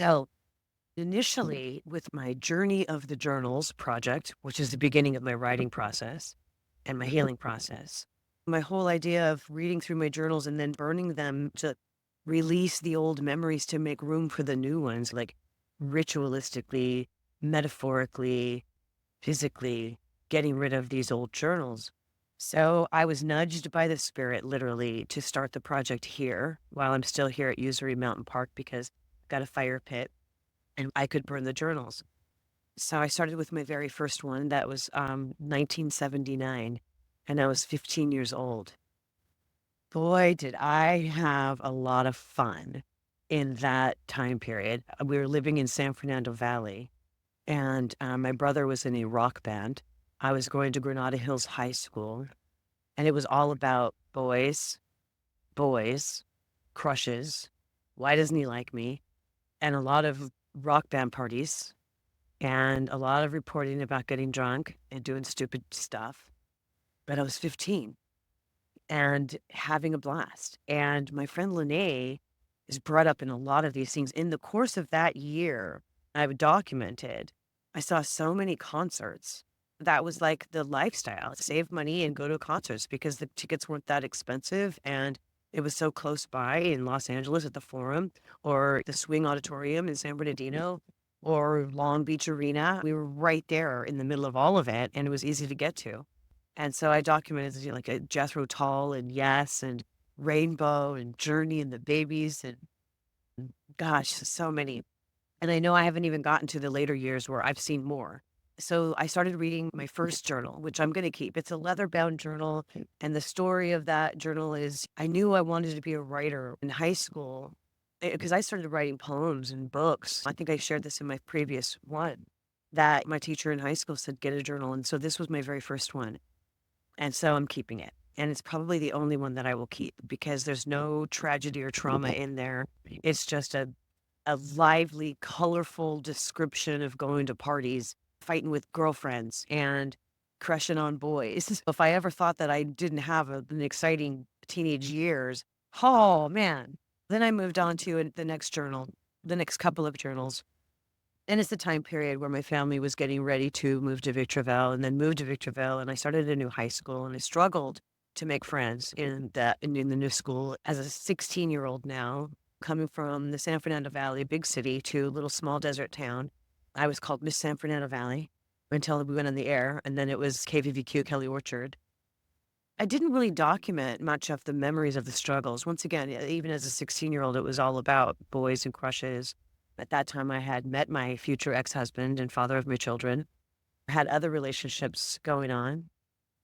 So initially, with my Journey of the Journals project, which is the beginning of my writing process and my healing process, my whole idea of reading through my journals and then burning them to release the old memories to make room for the new ones, like ritualistically, metaphorically, physically, getting rid of these old journals. So I was nudged by the spirit literally to start the project here while I'm still here at Usery Mountain Park because I've got a fire pit and I could burn the journals. So I started with my very first one. That was 1979, and I was 15 years old. Boy, did I have a lot of fun in that time period. We were living in San Fernando Valley, and my brother was in a rock band. I was going to Granada Hills High School, and it was all about boys, boys, crushes. Why doesn't he like me? And a lot of rock band parties and a lot of reporting about getting drunk and doing stupid stuff. But I was 15 and having a blast. And my friend Lanae is brought up in a lot of these things. In the course of that year, I've documented, I saw so many concerts. That was like the lifestyle. Save money and go to concerts because the tickets weren't that expensive. And it was so close by in Los Angeles at the Forum or the Swing Auditorium in San Bernardino or Long Beach Arena. We were right there in the middle of all of it, and it was easy to get to. And so I documented like a Jethro Tull and Yes and Rainbow and Journey and the Babies and gosh, so many. And I know I haven't even gotten to the later years where I've seen more. So I started reading my first journal, which I'm going to keep. It's a leather bound journal. And the story of that journal is I knew I wanted to be a writer in high school because I started writing poems and books. I think I shared this in my previous one that my teacher in high school said, get a journal. And so this was my very first one. And so I'm keeping it. And it's probably the only one that I will keep because there's no tragedy or trauma in there. It's just a lively, colorful description of going to parties, fighting with girlfriends, and crushing on boys. If I ever thought that I didn't have an exciting teenage years, oh man. Then I moved on to the next journal, the next couple of journals. And it's the time period where my family was getting ready to move to Victorville and then moved to Victorville. And I started a new high school and I struggled to make friends in the new school as a 16-year-old now, coming from the San Fernando Valley, big city, to a little small desert town. I was called Miss San Fernando Valley until we went on the air. And then it was KVVQ, Kelly Orchard. I didn't really document much of the memories of the struggles. Once again, even as a 16-year-old, it was all about boys and crushes. At that time, I had met my future ex-husband and father of my children, had other relationships going on.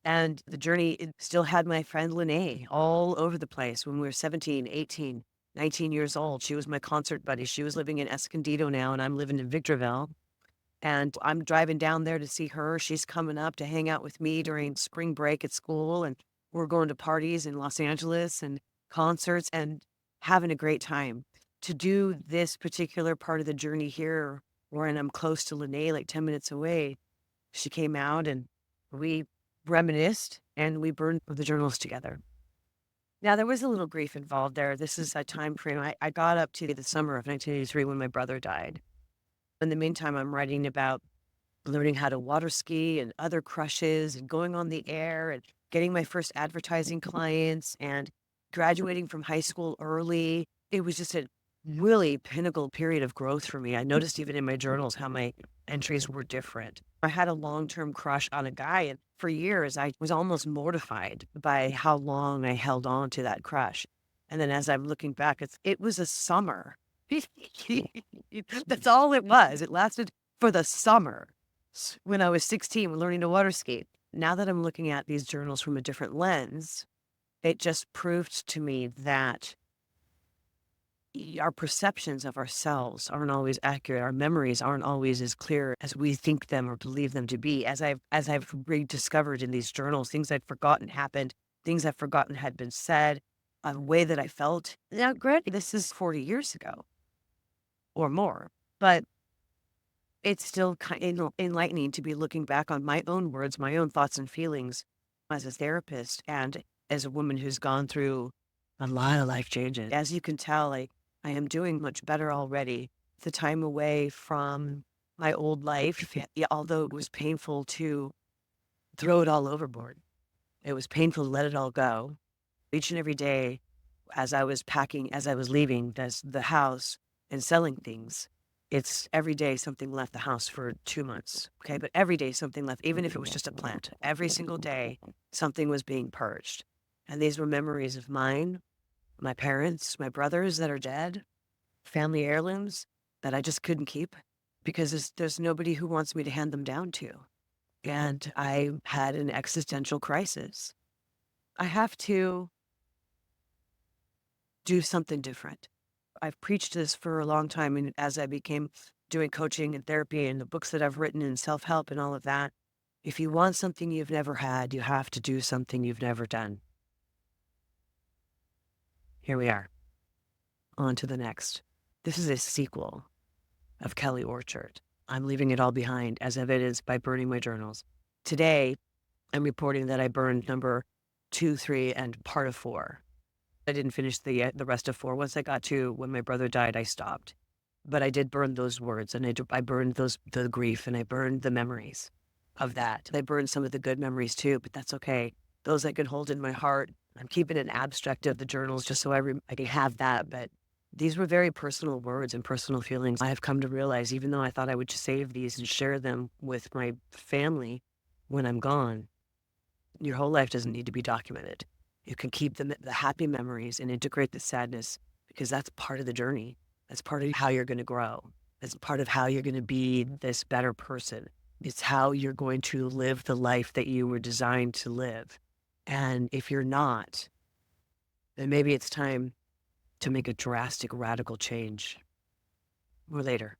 And the journey it still had my friend Lanae all over the place when we were 17, 18, 19 years old. She was my concert buddy. She was living in Escondido now, and I'm living in Victorville. And I'm driving down there to see her. She's coming up to hang out with me during spring break at school. And we're going to parties in Los Angeles and concerts and having a great time. To do this particular part of the journey here, wherein I'm close to Lanae, like 10 minutes away, she came out and we reminisced and we burned the journals together. Now, there was a little grief involved there. This is a time frame. I got up to the summer of 1983 when my brother died. In the meantime, I'm writing about learning how to water ski and other crushes and going on the air and getting my first advertising clients and graduating from high school early. It was just a really pinnacle period of growth for me. I noticed even in my journals how my entries were different. I had a long-term crush on a guy, and for years I was almost mortified by how long I held on to that crush. And then as I'm looking back, it was a summer. That's all it was. It lasted for the summer when I was 16 learning to water ski. Now that I'm looking at these journals from a different lens, it just proved to me that our perceptions of ourselves aren't always accurate. Our memories aren't always as clear as we think them or believe them to be. As I've rediscovered in these journals, things I'd forgotten happened, things I've forgotten had been said, a way that I felt. Now, granted, this is 40 years ago or more, but it's still kind of enlightening to be looking back on my own words, my own thoughts and feelings as a therapist and as a woman who's gone through a lot of life changes. As you can tell, I am doing much better already. the time away from my old life, although it was painful to throw it all overboard. It was painful to let it all go. Each and every day, as I was packing, as I was leaving the house and selling things, it's every day something left the house for 2 months. Okay. But every day something left, even if it was just a plant, every single day something was being purged. And these were memories of mine, my parents, my brothers that are dead, family heirlooms that I just couldn't keep because there's nobody who wants me to hand them down to. And I had an existential crisis. I have to do something different. I've preached this for a long time. And as I became doing coaching and therapy and the books that I've written and self help and all of that, if you want something you've never had, you have to do something you've never done. Here we are. On to the next. This is a sequel of Kelly Orchard. I'm leaving it all behind, as evidenced by burning my journals. Today, I'm reporting that I burned number 2, 3, and part of 4. I didn't finish the rest of 4. Once I got to when my brother died, I stopped. But I did burn those words, and I burned the grief, and I burned the memories of that. I burned some of the good memories too, but that's okay. Those I can hold in my heart. I'm keeping an abstract of the journals just so I can have that. But these were very personal words and personal feelings. I have come to realize, even though I thought I would save these and share them with my family when I'm gone, your whole life doesn't need to be documented. You can keep the happy memories and integrate the sadness because that's part of the journey. That's part of how you're going to grow. That's part of how you're going to be this better person. It's how you're going to live the life that you were designed to live. And if you're not, then maybe it's time to make a drastic, radical change. Or later.